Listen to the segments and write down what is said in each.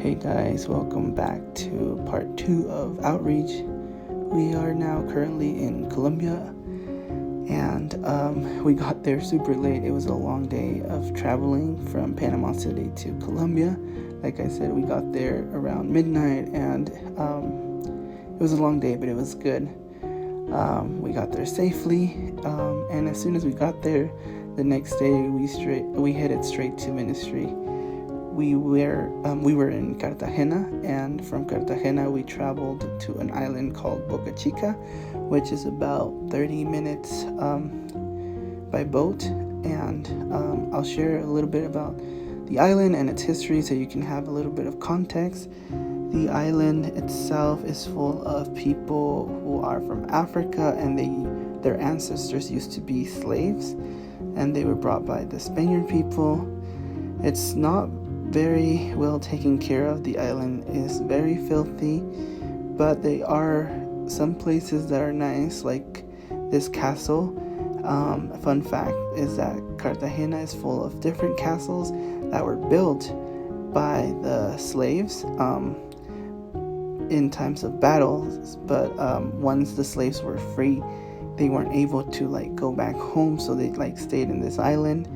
Hey guys, welcome back to part 2 of Outreach. We are now currently in Colombia, and we got there super late. It was a long day of traveling from Panama City to Colombia. Like I said, we got there around midnight, and it was a long day, but it was good. We got there safely, and as soon as we got there, the next day we headed straight to ministry. We were in Cartagena, and from Cartagena we traveled to an island called Boca Chica, which is about 30 minutes by boat. And I'll share a little bit about the island and its history so you can have a little bit of context. The island itself is full of people who are from Africa, and their ancestors used to be slaves, and they were brought by the Spaniard people. It's not very well taken care of. The island is very filthy, but there are some places that are nice, like this castle. A fun fact is that Cartagena is full of different castles that were built by the slaves in times of battles, but once the slaves were free, they weren't able to go back home, so they stayed in this island.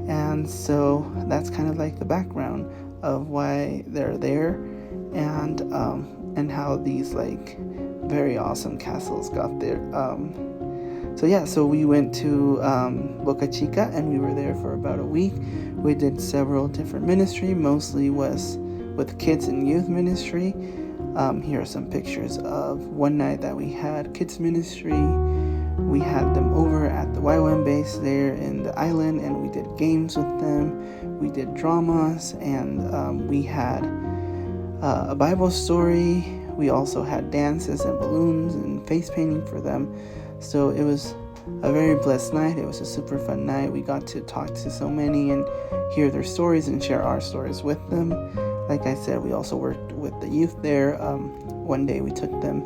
And so that's kind of the background of why they're there, and how these very awesome castles got there. So we went to Boca Chica, and we were there for about a week. We did several different ministry, mostly was with kids and youth ministry. Here are some pictures of one night that we had kids ministry. We had them over at the YWAM base there in the island, and we did games with them. We did dramas, and we had a Bible story. We also had dances and balloons and face painting for them. So it was a very blessed night. It was a super fun night. We got to talk to so many and hear their stories and share our stories with them. Like I said, we also worked with the youth there. One day we took them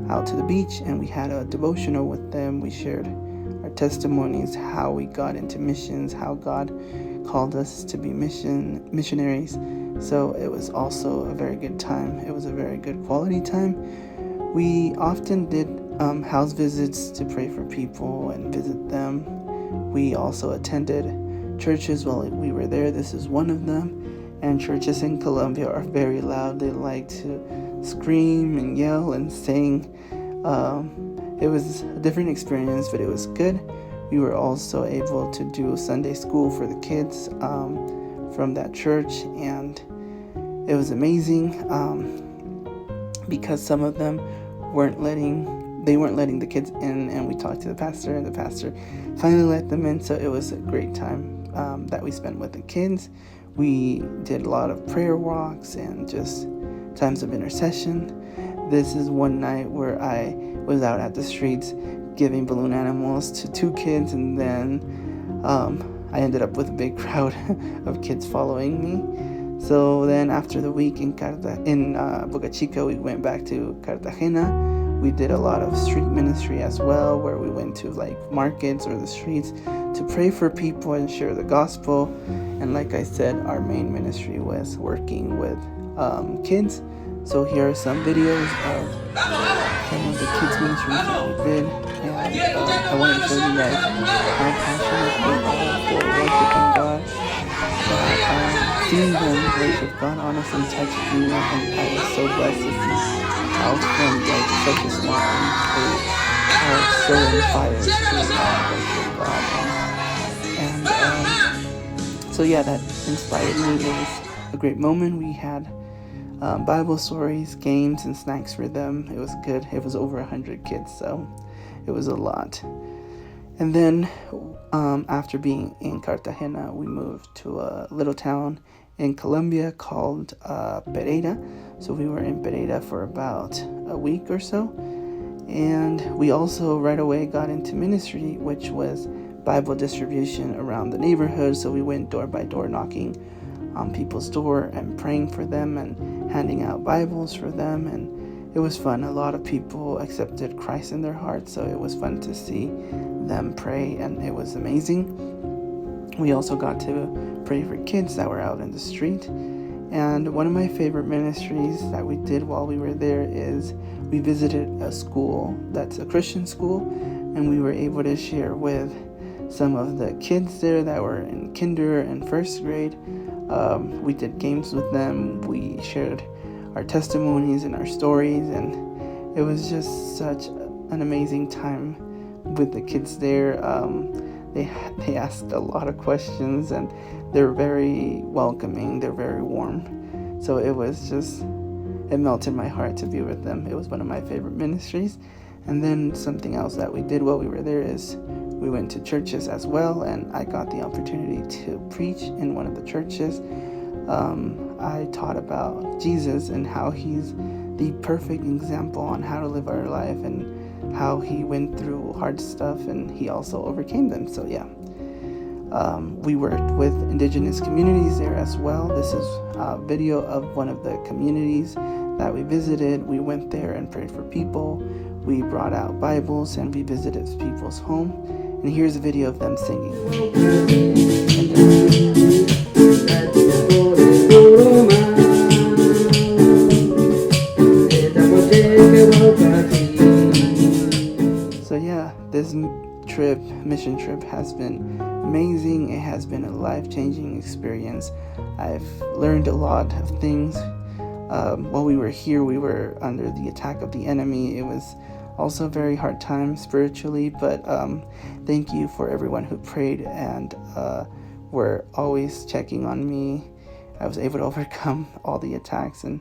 out to the beach, and we had a devotional with them. We shared our testimonies, how we got into missions, how God called us to be missionaries. So it was also a very good time. It was a very good quality time. We often did house visits to pray for people and visit them. We also attended churches while we were there. This is one of them. And churches in Colombia are very loud. They like to scream and yell and sing. It was a different experience, but it was good. We were also able to do Sunday school for the kids from that church, and it was amazing because some of them weren't letting the kids in, and we talked to the pastor, and the pastor finally let them in. So it was a great time that we spent with the kids. We did a lot of prayer walks and just times of intercession. This is one night where I was out at the streets giving balloon animals to 2 kids, and then I ended up with a big crowd of kids following me. So then after the week in Boca Chica, we went back to Cartagena. We did a lot of street ministry as well, where we went to markets or the streets to pray for people and share the gospel. And like I said, our main ministry was working with kids. So here are some videos of some of the kids ministries that we did, and I wanted to show you guys how passionate they are for worshiping God. Seeing them worship God honestly touched me, and I was so blessed to see how from such a small age they are so inspired to worship God. So yeah, that inspired me. It was a great moment. We had Bible stories, games, and snacks for them. It was good. It was over 100 kids, so it was a lot. And then after being in Cartagena, we moved to a little town in Colombia called Pereira. So we were in Pereira for about a week or so. And we also right away got into ministry, which was Bible distribution around the neighborhood. So we went door by door, knocking on people's door and praying for them and handing out Bibles for them. And it was fun. A lot of people accepted Christ in their hearts, so it was fun to see them pray, and it was amazing. We also got to pray for kids that were out in the street, And one of my favorite ministries that we did while we were there is we visited a school that's a Christian school, and we were able to share with some of the kids there that were in kinder and first grade. We did games with them. We shared our testimonies and our stories, and it was just such an amazing time with the kids there. They asked a lot of questions, and they're very welcoming. They're very warm. So it melted my heart to be with them. It was one of my favorite ministries. And then something else that we did while we were there is we went to churches as well, and I got the opportunity to preach in one of the churches. I taught about Jesus and how he's the perfect example on how to live our life, and how he went through hard stuff and he also overcame them. So yeah, we worked with indigenous communities there as well. This is a video of one of the communities that we visited. We went there and prayed for people. We brought out Bibles and we visited people's home. And here's a video of them singing. So yeah, this mission trip has been amazing. It has been a life-changing experience. I've learned a lot of things. While we were here, we were under the attack of the enemy. It was also a very hard time spiritually, but thank you for everyone who prayed and were always checking on me. I was able to overcome all the attacks, and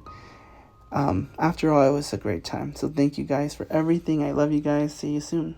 after all, it was a great time. So thank you guys for everything. I love you guys. See you soon.